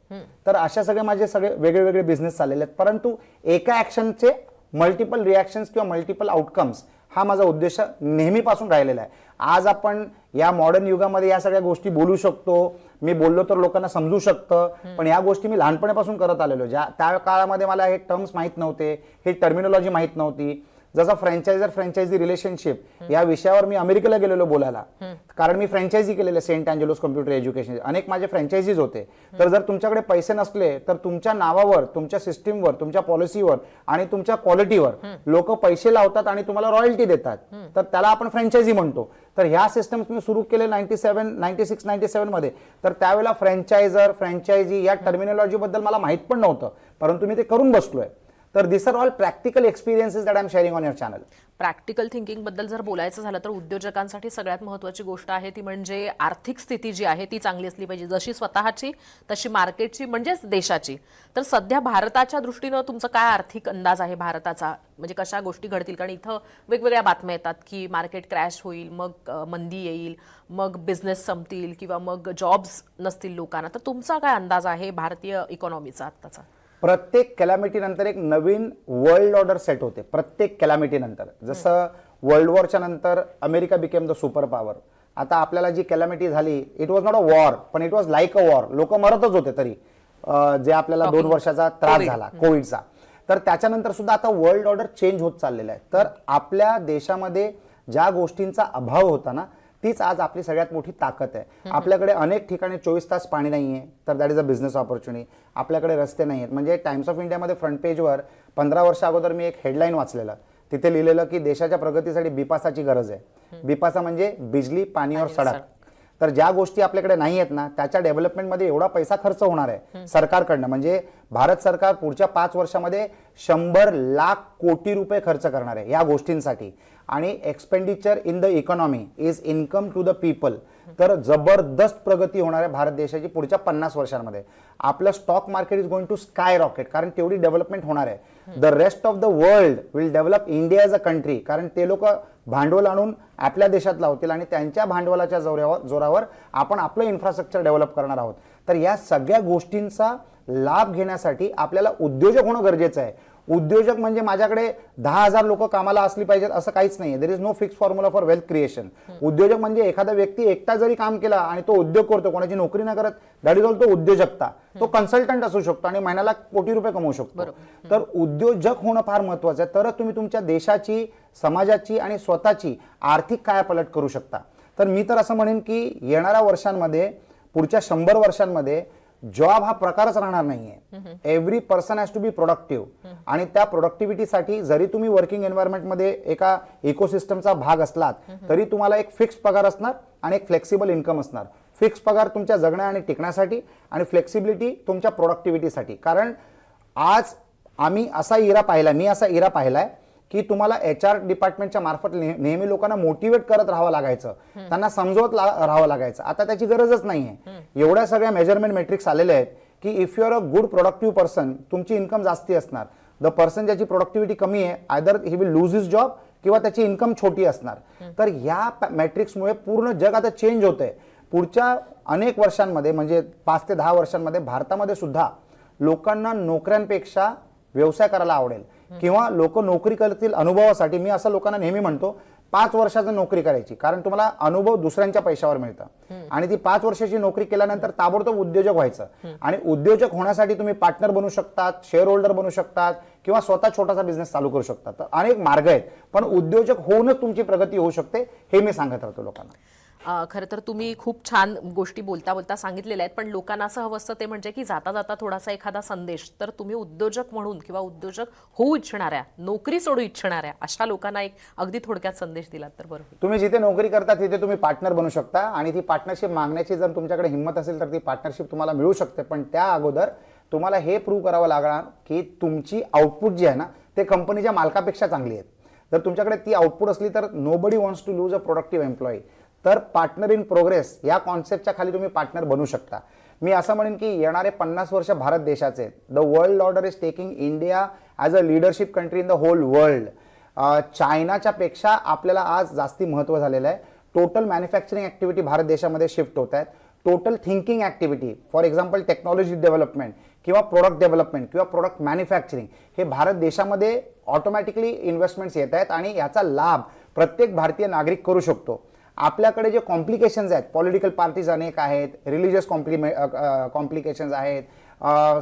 तर अशा सगळे माझे सगळे वेगळे वेगळे बिझनेस चाललेले आहेत. परंतु एका ऍक्शनचे मल्टिपल रिॲक्शन्स किंवा मल्टिपल आउटकम्स हा माझा उद्देश नेहमीपासून राहिलेला आहे. आज आपण या मॉडर्न युगामध्ये या सगळ्या गोष्टी बोलू शकतो. मी बोललो तर लोकांना समजू शकतं, पण या गोष्टी मी लहानपणापासून करत आलेलो. त्या काळामध्ये मला हे टर्म्स माहीत नव्हते, हे टर्मिनॉलॉजी माहीत नव्हती. जसं फ्रँचायझी रिलेशनशिप या विषयावर मी अमेरिकेला गेलेलो बोलायला, कारण मी फ्रँचायझी केलेले सेंट अँजेलोस कम्प्युटर एज्युकेशन. अनेक माझे फ्रँचायझीज होते. तर जर तुमच्याकडे पैसे नसले तर तुमच्या नावावर, तुमच्या सिस्टीमवर, तुमच्या पॉलिसीवर आणि तुमच्या क्वालिटीवर लोक पैसे लावतात आणि तुम्हाला रॉयल्टी देतात. तर त्याला आपण फ्रँचायझी म्हणतो. तर ह्या सिस्टम्स मी सुरू केले 96-97 मध्ये. तर त्यावेळेला फ्रँचायझी या टर्मिनॉलॉजी बद्दल मला माहित पण नव्हतं, परंतु मी ते करून बसलोय. तर this are all practical experiences that I am sharing on your channel. Practical thinking बद्दल जर बोलायचं झालं तर उद्योजकांसाठी सगळ्यात महत्त्वाची गोष्ट आहे ती म्हणजे आर्थिक स्थिती जी आहे ती चांगली असली पाहिजे. जशी स्वतःची तशी मार्केटची म्हणजेच देशाची. तर सध्या भारताच्या दृष्टीनं तुमचा काय आर्थिक अंदाज आहे भारताचा, म्हणजे कशा गोष्टी घडतील? कारण इथं वेगवेगळ्या बातम्या येतात की मार्केट क्रॅश होईल, मग मंदी येईल, मग बिझनेस संपतील किंवा मग जॉब्स नसतील लोकांना. तर तुमचा काय अंदाज आहे भारतीय इकॉनॉमीचा आत्ताचा? प्रत्येक कॅलॅमिटी नंतर एक नवीन वर्ल्ड ऑर्डर सेट होते. प्रत्येक कॅलॅमिटी नंतर, जसं वर्ल्ड वॉरच्या नंतर America became the super power. आता आपल्याला जी कॅलॅमिटी झाली, it was not a war, पण it was like a war. लोक मरतच होते तरी, जे आपल्याला 2 वर्षाचा त्रास झाला कोविडचा. तर त्याच्यानंतर सुद्धा आता वर्ल्ड ऑर्डर चेंज होत चाललेलं आहे. तर आपल्या देशामध्ये ज्या गोष्टींचा अभाव होता ना, तीच आज आपली सगळ्यात मोठी ताकद आहे. आपल्याकडे अनेक ठिकाणी 24 तास पाणी नाहीये, तर that is a business opportunity. आपल्याकडे रस्ते नाही आहेत. म्हणजे टाइम्स ऑफ इंडियामध्ये फ्रंट पेजवर 15 वर्ष अगोदर मी एक हेडलाईन वाचलेलं. तिथे लिहिलेलं की देशाच्या प्रगतीसाठी बिपासाची गरज आहे. बिपासा म्हणजे बिजली, पाणी और सडक. तर ज्या गोष्टी आपल्याकडे नाही आहेत ना, त्याच्या डेव्हलपमेंटमध्ये एवढा पैसा खर्च होणार आहे सरकारकडनं. म्हणजे भारत सरकार पुढच्या 5 वर्षामध्ये 100 लाख कोटी रुपये खर्च करणार आहे या गोष्टींसाठी. आणि expenditure in the economy is income to the people. तर जबरदस्त प्रगती होणार आहे भारत देशाची पुढच्या 50 वर्षांमध्ये. आपलं stock market is going to sky rocket, कारण तेवढी डेव्हलपमेंट होणार आहे. The rest of the world will develop India as a country, कारण ते लोक भांडवल आणून आपल्या देशात लावतील आणि त्यांच्या भांडवलाच्या जोरावर आपण आपलं इन्फ्रास्ट्रक्चर डेव्हलप करणार आहोत. तर या सगळ्या गोष्टींचा लाभ घेण्यासाठी आपल्याला उद्योजक होणं गरजेचं आहे. उद्योजक म्हणजे माझ्याकडे 10,000 लोक कामाला असली पाहिजेत असं काहीच नाही. There is no fix formula for wealth creation. उद्योजक म्हणजे एखादा व्यक्ती एकटा जरी काम केला आणि तो उद्योग करतो, कोणाची नोकरी न करत, दॅट इज ऑल तो उद्योजकता. तो कन्सल्टंट असू शकतो आणि महिन्याला कोटी रुपये कमवू शकतो. तर उद्योजक होणं फार महत्वाचं आहे. तरच तुम्ही तुमच्या देशाची, समाजाची आणि स्वतःची आर्थिक कायापालट करू शकता. तर मी तर असं म्हणेन की येणाऱ्या वर्षांमध्ये, पुढच्या 100 वर्षांमध्ये जॉब हा प्रकारच राहणार नाहीये. Every person has to be productive. आणि त्या प्रोडक्टिव्हिटीसाठी जरी तुम्ही वर्किंग एन्व्हायरमेंटमध्ये एका इकोसिस्टमचा भाग असलात तरी तुम्हाला एक फिक्स पगार असणार आणि एक फ्लेक्सिबल इन्कम असणार. फिक्स पगार तुमच्या जगण्या आणि टिकण्यासाठी आणि फ्लेक्सिबिलिटी तुमच्या प्रोडक्टिव्हिटीसाठी. कारण आज मी असा इरा पाहिलाय की तुम्हाला HR डिपार्टमेंटच्या मार्फत नेहमी लोकांना मोटिवेट करत राहावं लागायचं, त्यांना समजवत राहावं लागायचं. आता त्याची गरजच नाहीये. एवढ्या सगळ्या मेजरमेंट मेट्रिक्स आलेले आहेत की if you are a good productive person, तुमची इन्कम जास्ती असणार. द पर्सन ज्याची प्रोडक्टिव्हिटी कमी आहे, either he will lose his job किंवा त्याची इन्कम छोटी असणार. तर ह्या मॅट्रिक्समुळे पूर्ण जग आता चेंज होतंय. पुढच्या अनेक वर्षांमध्ये, म्हणजे 5 ते 10 वर्षांमध्ये भारतामध्ये सुद्धा लोकांना नोकऱ्यांपेक्षा व्यवसाय करायला आवडेल किंवा लोक नोकरी करतील अनुभवासाठी. मी असं लोकांना नेहमी म्हणतो 5 वर्षाची नोकरी करायची, कारण तुम्हाला अनुभव दुसऱ्यांच्या पैशावर मिळतं. आणि ती 5 वर्षाची नोकरी केल्यानंतर ताबडतोब उद्योजक व्हायचं. आणि उद्योजक होण्यासाठी तुम्ही पार्टनर बनू शकतात, शेअर होल्डर बनू शकतात किंवा स्वतः छोटासा बिझनेस चालू करू शकतात. तर अनेक मार्ग आहेत, पण उद्योजक होऊनच तुमची प्रगती होऊ शकते, हे मी सांगत राहतो लोकांना. खरं तर तुम्ही खूप छान गोष्टी बोलता बोलता सांगितलेल्या आहेत, पण लोकांना असं हवं असतं ते म्हणजे की जाता जाता थोडासा एखादा संदेश. तर तुम्ही उद्योजक म्हणून किंवा उद्योजक होऊ इच्छिणाऱ्या, नोकरी सोडू इच्छिणाऱ्या अशा लोकांना एक अगदी थोडक्यात संदेश दिलात तर बरं होईल. तुम्ही जिथे नोकरी करता तिथे तुम्ही पार्टनर बनू शकता आणि ती पार्टनरशिप मागण्याची जर तुमच्याकडे हिंमत असेल तर ती पार्टनरशिप तुम्हाला मिळू शकते. पण त्या अगोदर तुम्हाला हे प्रूव्ह करावं लागणार की तुमची आउटपुट जी आहे ना ते कंपनीच्या मालकापेक्षा चांगली आहेत. जर तुमच्याकडे ती आउटपुट असली तर nobody wants to lose a productive employee. तर पार्टनर इन प्रोग्रेस या कॉन्सेप्टच्या खाली तुम्ही पार्टनर बनू शकता. मी असं म्हणेन की येणारे 50 वर्ष भारत देशाचे. The world order is taking India as a leadership country in the whole world. चायनाच्या पेक्षा आपल्याला आज जास्ती महत्त्व झालेलं आहे. टोटल मॅन्युफॅक्चरिंग ॲक्टिव्हिटी भारत देशामध्ये शिफ्ट होत आहेत. Total thinking activity for example technology development किंवा प्रोडक्ट डेव्हलपमेंट किंवा प्रोडक्ट मॅन्युफॅक्चरिंग हे भारत देशामध्ये ऑटोमॅटिकली इन्व्हेस्टमेंट्स येत आहेत आणि याचा लाभ प्रत्येक भारतीय नागरिक करू शकतो. आपल्याकडे जे कॉम्प्लिकेशन्स आहेत, पॉलिटिकल पार्टीज अनेक आहेत, रिलिजियस कॉम्प्लिकेशन्स आहेत,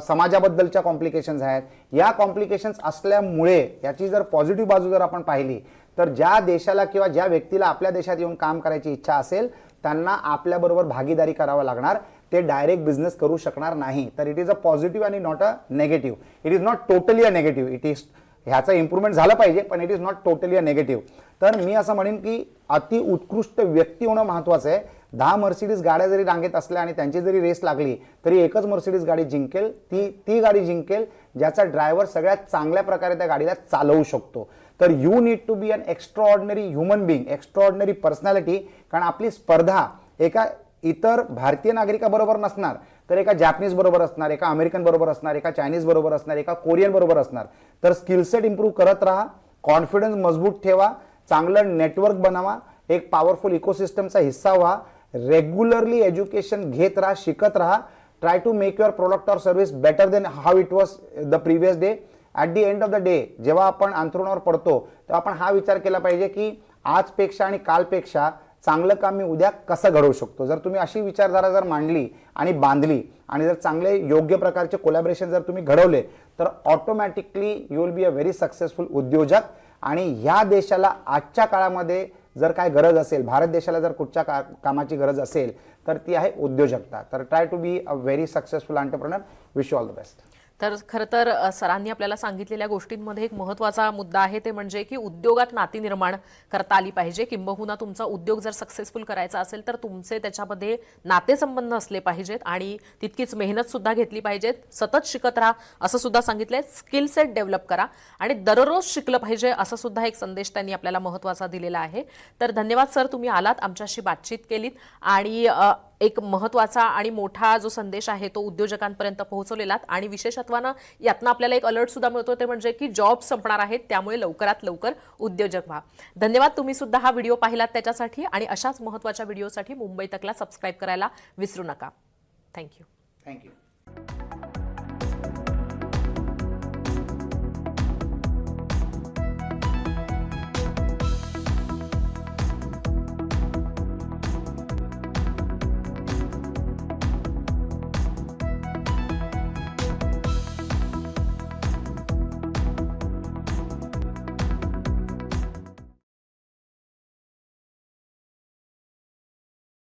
समाजाबद्दलच्या कॉम्प्लिकेशन्स आहेत. या कॉम्प्लिकेशन्स असल्यामुळे याची जर पॉझिटिव्ह बाजू जर आपण पाहिली तर ज्या देशाला किंवा ज्या व्यक्तीला आपल्या देशात येऊन काम करायची इच्छा असेल त्यांना आपल्याबरोबर भागीदारी करावं लागणार. ते डायरेक्ट बिझनेस करू शकणार नाही. तर इट इज अ पॉझिटिव्ह आणि not a negative. It is not totally a negative. It is ह्याचा इम्प्रूव्हमेंट झालं पाहिजे पण it is not totally a negative. तर मी असं म्हणेन की अति उत्कृष्ट व्यक्ती होणं महत्त्वाचं आहे. 10 मर्सिडीज गाड्या जरी रांगेत असल्या आणि त्यांची जरी रेस लागली तरी एकच मर्सिडीज गाडी जिंकेल. ती गाडी जिंकेल ज्याचा ड्रायव्हर सगळ्यात चांगल्या प्रकारे त्या गाडीला चालवू शकतो. तर you need to be an extraordinary human being, extraordinary personality. कारण आपली स्पर्धा एका इतर भारतीय नागरिकाबरोबर नसणार तर एका जॅपनीज बरोबर असणार, एका अमेरिकन बरोबर असणार, एका चायनीज बरोबर असणार, एका कोरियन बरोबर असणार. तर स्किलसेट इम्प्रूव्ह करत राहा, कॉन्फिडन्स मजबूत ठेवा, चांगलं नेटवर्क बनवा, एक पॉवरफुल इकोसिस्टमचा हिस्सा व्हा, रेग्युलरली एज्युकेशन घेत राहा, शिकत राहा. Try to make your product or service better than how it was the previous day. At the end of the day जेव्हा आपण अंथरुणावर पडतो तेव्हा आपण हा विचार केला पाहिजे की आजपेक्षा आणि कालपेक्षा चांगलं काम मी उद्या कसं घडवू शकतो. जर तुम्ही अशी विचारधारा जर मांडली आणि बांधली आणि जर चांगले योग्य प्रकारचे कोलॅबरेशन जर तुम्ही घडवले तर automatically you will be a very successful उद्योजक. आणि ह्या देशाला आजच्या काळामध्ये जर काय गरज असेल, भारत देशाला जर कुठच्या कामाची गरज असेल तर ती आहे उद्योजकता. तर try to be a very successful entrepreneur. Wish you all the best. तर खरं तर सरांनी आपल्याला सांगितलेल्या गोष्टींमध्ये एक महत्त्वाचा मुद्दा आहे ते म्हणजे की उद्योगात नाती निर्माण करता आली पाहिजे. किंबहुना तुमचा उद्योग जर सक्सेसफुल करायचा असेल तर तुमचे त्याच्यामध्ये नातेसंबंध असले पाहिजेत आणि तितकीच मेहनत सुद्धा घेतली पाहिजेत. सतत शिकत राहा असं सुद्धा सांगितलंय. स्किल सेट डेव्हलप करा आणि दररोज शिकलं पाहिजे असं सुद्धा एक संदेश त्यांनी आपल्याला महत्त्वाचा दिलेला आहे. तर धन्यवाद सर, तुम्ही आलात, आमच्याशी बातचीत केलीत आणि एक महत्त्वाचा आणि मोठा जो संदेश आहे तो उद्योजकांपर्यंत पोहोचवलेला. आणि विशेषत्वानं यातनं आपल्याला एक अलर्ट सुद्धा मिळतो ते म्हणजे की जॉब संपणार आहेत, त्यामुळे लवकरात लवकर उद्योजक व्हा. धन्यवाद. तुम्ही सुद्धा हा व्हिडिओ पाहिलात त्याच्यासाठी आणि अशाच महत्त्वाच्या व्हिडिओसाठी मुंबई तकला सबस्क्राईब करायला विसरू नका. थँक्यू.